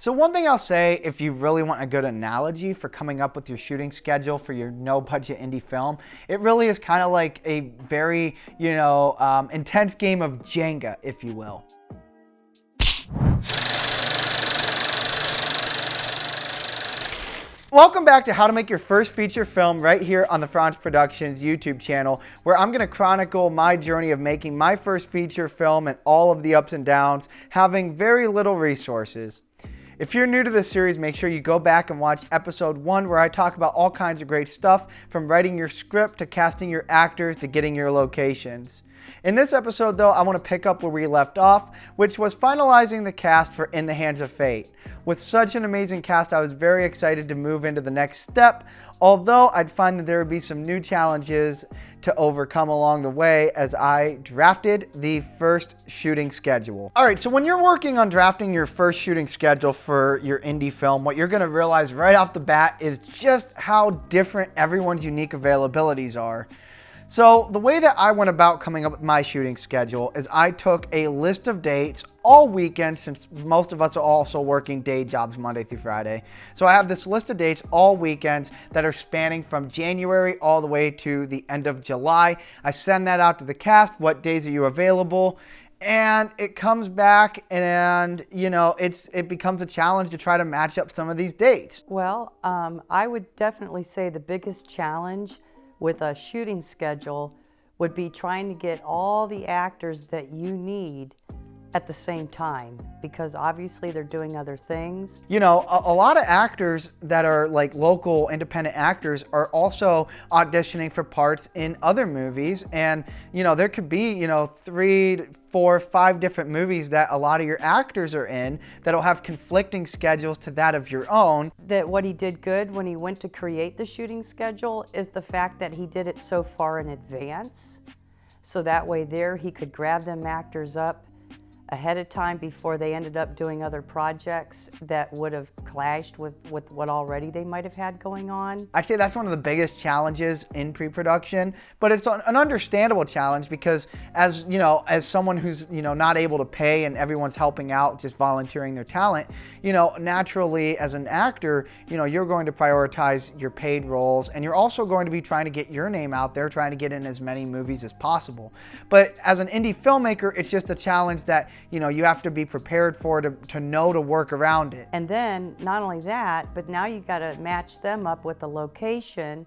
So one thing I'll say, if you really want a good analogy for coming up with your shooting schedule for your no-budget indie film, it really is kind of like a very, intense game of Jenga, if you will. Welcome back to How to Make Your First Feature Film right here on the Franz Productions YouTube channel, where I'm going to chronicle my journey of making my first feature film and all of the ups and downs, having very little resources. If you're new to this series, make sure you go back and watch episode 1 where I talk about all kinds of great stuff, from writing your script to casting your actors to getting your locations. In this episode though, I want to pick up where we left off, which was finalizing the cast for In the Hands of Fate. With such an amazing cast, I was very excited to move into the next step, although I'd find that there would be some new challenges to overcome along the way as I drafted the first shooting schedule. All right, so when you're working on drafting your first shooting schedule for your indie film, what you're gonna realize right off the bat is just how different everyone's unique availabilities are. So the way that I went about coming up with my shooting schedule is I took a list of dates all weekend, since most of us are also working day jobs Monday through Friday. So I have this list of dates all weekends that are spanning from January all the way to the end of July. I send that out to the cast. What days are you available? And it comes back and, it becomes a challenge to try to match up some of these dates. Well, I would definitely say the biggest challenge with a shooting schedule would be trying to get all the actors that you need at the same time, because obviously they're doing other things. A lot of actors that are like local independent actors are also auditioning for parts in other movies, and there could be 3, 4, 5 different movies that a lot of your actors are in that'll have conflicting schedules to that of your own. That what he did good when he went to create the shooting schedule is the fact that he did it so far in advance, so that way there he could grab them actors up ahead of time before they ended up doing other projects that would have clashed with what already they might have had going on. I'd say that's one of the biggest challenges in pre-production, but it's an understandable challenge because as someone who's not able to pay and everyone's helping out, just volunteering their talent, naturally as an actor, you're going to prioritize your paid roles, and you're also going to be trying to get your name out there, trying to get in as many movies as possible. But as an indie filmmaker, it's just a challenge that you have to be prepared for, to know to work around it. And then not only that, but now you got to match them up with a location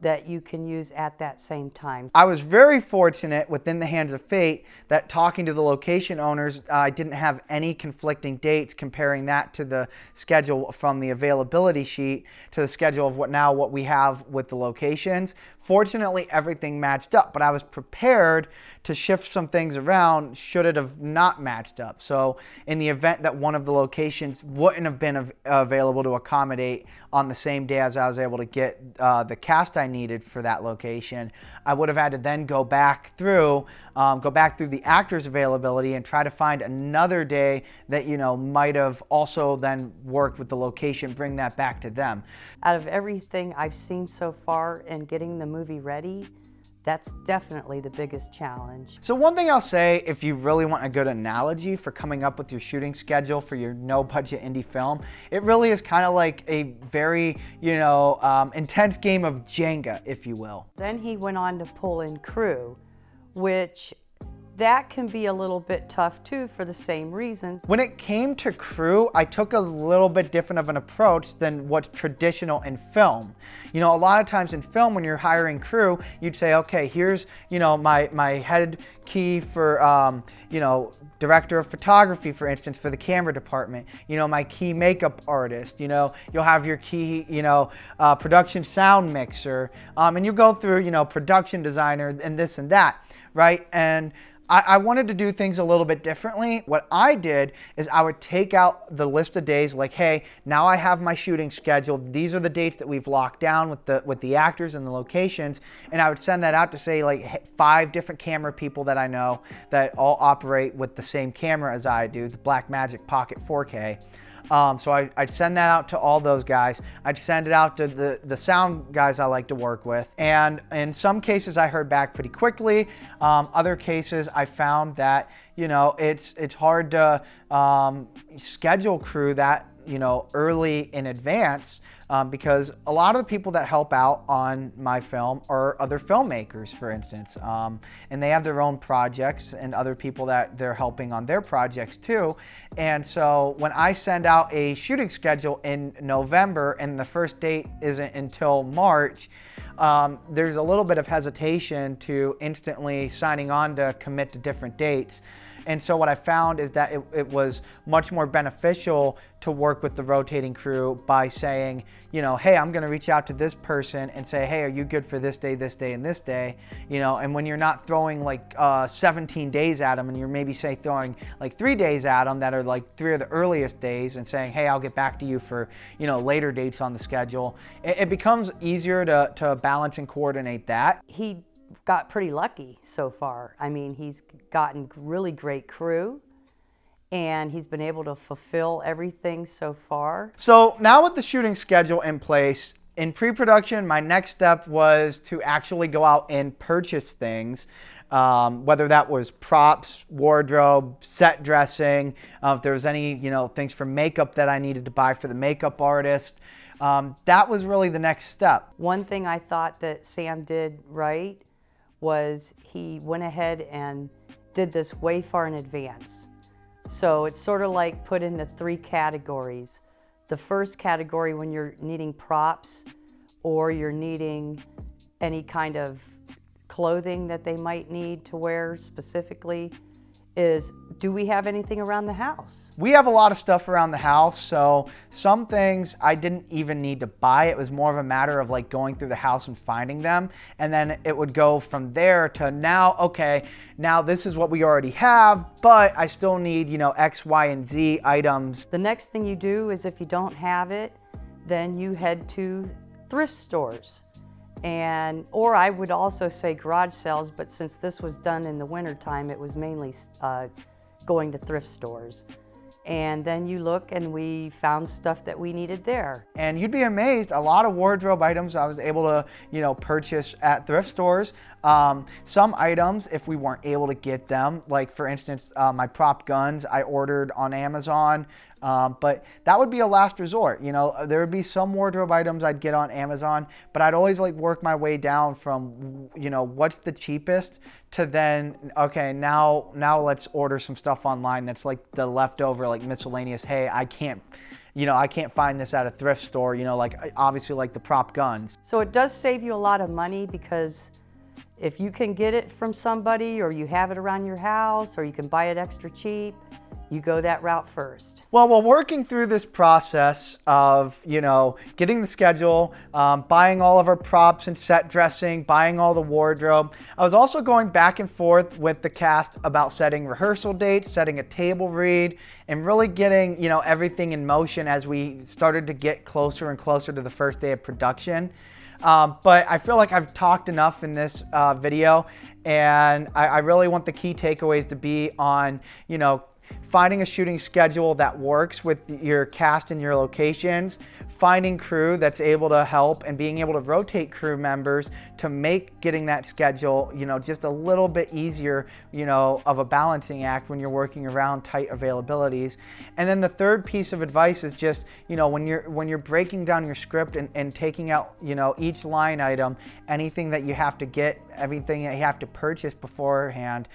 that you can use at that same time. I was very fortunate within the Hands of Fate that talking to the location owners, I didn't have any conflicting dates, comparing that to the schedule from the availability sheet to the schedule of what we have with the locations. Fortunately, everything matched up, but I was prepared to shift some things around should it have not matched up. So in the event that one of the locations wouldn't have been available to accommodate on the same day as I was able to get the cast I needed for that location, I would have had to then go back through the actors' availability and try to find another day that might have also then worked with the location, bring that back to them. Out of everything I've seen so far in getting the movie ready, that's definitely the biggest challenge. So one thing I'll say, if you really want a good analogy for coming up with your shooting schedule for your no-budget indie film, it really is kind of like a very, intense game of Jenga, if you will. Then he went on to pull in crew, which that can be a little bit tough too for the same reasons. When it came to crew, I took a little bit different of an approach than what's traditional in film. A lot of times in film, when you're hiring crew, you'd say, okay, here's, my head key for, director of photography, for instance, for the camera department, my key makeup artist, you'll have your key, production sound mixer, and you go through, production designer and this and that, right? And I wanted to do things a little bit differently. What I did is I would take out the list of days, like, hey, now I have my shooting schedule. These are the dates that we've locked down with the actors and the locations, and I would send that out to say like 5 different camera people that I know that all operate with the same camera as I do, the Blackmagic Pocket 4K. So I'd send that out to all those guys. I'd send it out to the sound guys I like to work with. And in some cases I heard back pretty quickly. Other cases I found that, it's hard to schedule crew that early in advance, because a lot of the people that help out on my film are other filmmakers, for instance, and they have their own projects and other people that they're helping on their projects too. And so when I send out a shooting schedule in November and the first date isn't until March, there's a little bit of hesitation to instantly signing on to commit to different dates. And so what I found is that it was much more beneficial to work with the rotating crew by saying, hey, I'm going to reach out to this person and say, hey, are you good for this day, and this day? And when you're not throwing like 17 days at them, and you're maybe say throwing like 3 days at them that are like 3 of the earliest days and saying, hey, I'll get back to you for, later dates on the schedule, it becomes easier to balance and coordinate that. He got pretty lucky so far. I mean, he's gotten really great crew, and he's been able to fulfill everything so far. So now with the shooting schedule in place, in pre-production, my next step was to actually go out and purchase things, whether that was props, wardrobe, set dressing, if there was any, things for makeup that I needed to buy for the makeup artist. That was really the next step. One thing I thought that Sam did right was he went ahead and did this way far in advance. So it's sort of like put into 3 categories. The first category, when you're needing props or you're needing any kind of clothing that they might need to wear specifically, is, do we have anything around the house? We have a lot of stuff around the house, so some things I didn't even need to buy. It was more of a matter of like going through the house and finding them, and then it would go from there to now, okay, now this is what we already have, but I still need, X, Y, and Z items. The next thing you do is, if you don't have it, then you head to thrift stores. Or I would also say garage sales, but since this was done in the wintertime, it was mainly going to thrift stores. And then you look, and we found stuff that we needed there. And you'd be amazed, a lot of wardrobe items I was able to, purchase at thrift stores. Some items, if we weren't able to get them, like for instance, my prop guns, I ordered on Amazon. But that would be a last resort. There would be some wardrobe items I'd get on Amazon, but I'd always like work my way down from, what's the cheapest to then, okay, now let's order some stuff online that's like the leftover, like miscellaneous. Hey, I can't find this at a thrift store, like obviously like the prop guns. So it does save you a lot of money, because if you can get it from somebody, or you have it around your house, or you can buy it extra cheap, you go that route first. Well, while working through this process of, getting the schedule, buying all of our props and set dressing, buying all the wardrobe, I was also going back and forth with the cast about setting rehearsal dates, setting a table read, and really getting, everything in motion as we started to get closer and closer to the first day of production. But I feel like I've talked enough in this video, and I really want the key takeaways to be on, finding a shooting schedule that works with your cast and your locations, finding crew that's able to help, and being able to rotate crew members to make getting that schedule, just a little bit easier, of a balancing act when you're working around tight availabilities. And then the third piece of advice is just, when you're breaking down your script and taking out, each line item, anything that you have to get, everything that you have to purchase beforehand,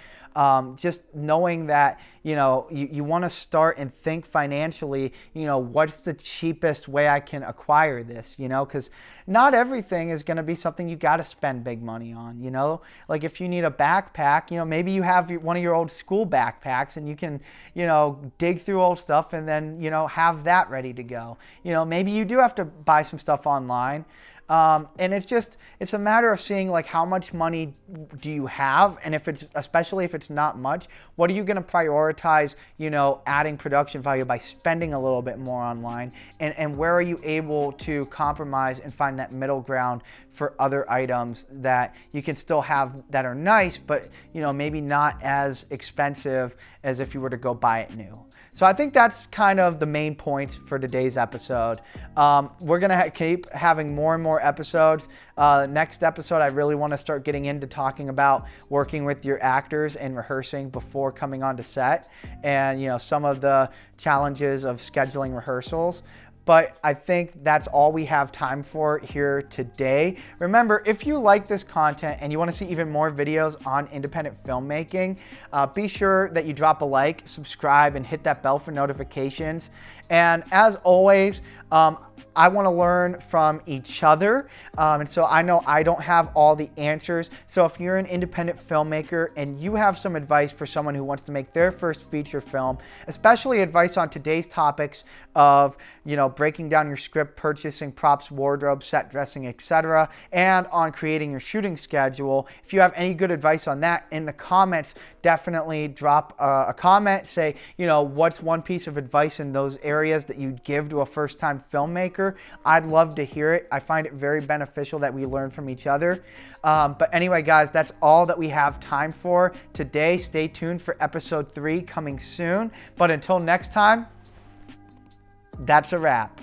just knowing that, you want to start and think financially, what's the cheapest way I can acquire this, because not everything is going to be something you got to spend big money on, like if you need a backpack, maybe you have one of your old school backpacks and you can, dig through old stuff and then, have that ready to go. Maybe you do have to buy some stuff online. And it's a matter of seeing like how much money do you have, and especially if it's not much, what are you going to prioritize, adding production value by spending a little bit more online, and where are you able to compromise and find that middle ground for other items that you can still have that are nice, but maybe not as expensive as if you were to go buy it new. So I think that's kind of the main points for today's episode. We're going to keep having more and more episodes. Next episode, I really want to start getting into talking about working with your actors and rehearsing before coming onto set, and some of the challenges of scheduling rehearsals. But I think that's all we have time for here today. Remember, if you like this content and you want to see even more videos on independent filmmaking, be sure that you drop a like, subscribe, and hit that bell for notifications. And as always, I want to learn from each other. And so I know I don't have all the answers. So if you're an independent filmmaker and you have some advice for someone who wants to make their first feature film, especially advice on today's topics of, breaking down your script, purchasing props, wardrobe, set dressing, etc., and on creating your shooting schedule, if you have any good advice on that in the comments, definitely drop a comment. Say, what's one piece of advice in those areas that you'd give to a first-time filmmaker? I'd love to hear it. I find it very beneficial that we learn from each other. But anyway, guys, that's all that we have time for today. Stay tuned for episode 3 coming soon. But until next time, that's a wrap.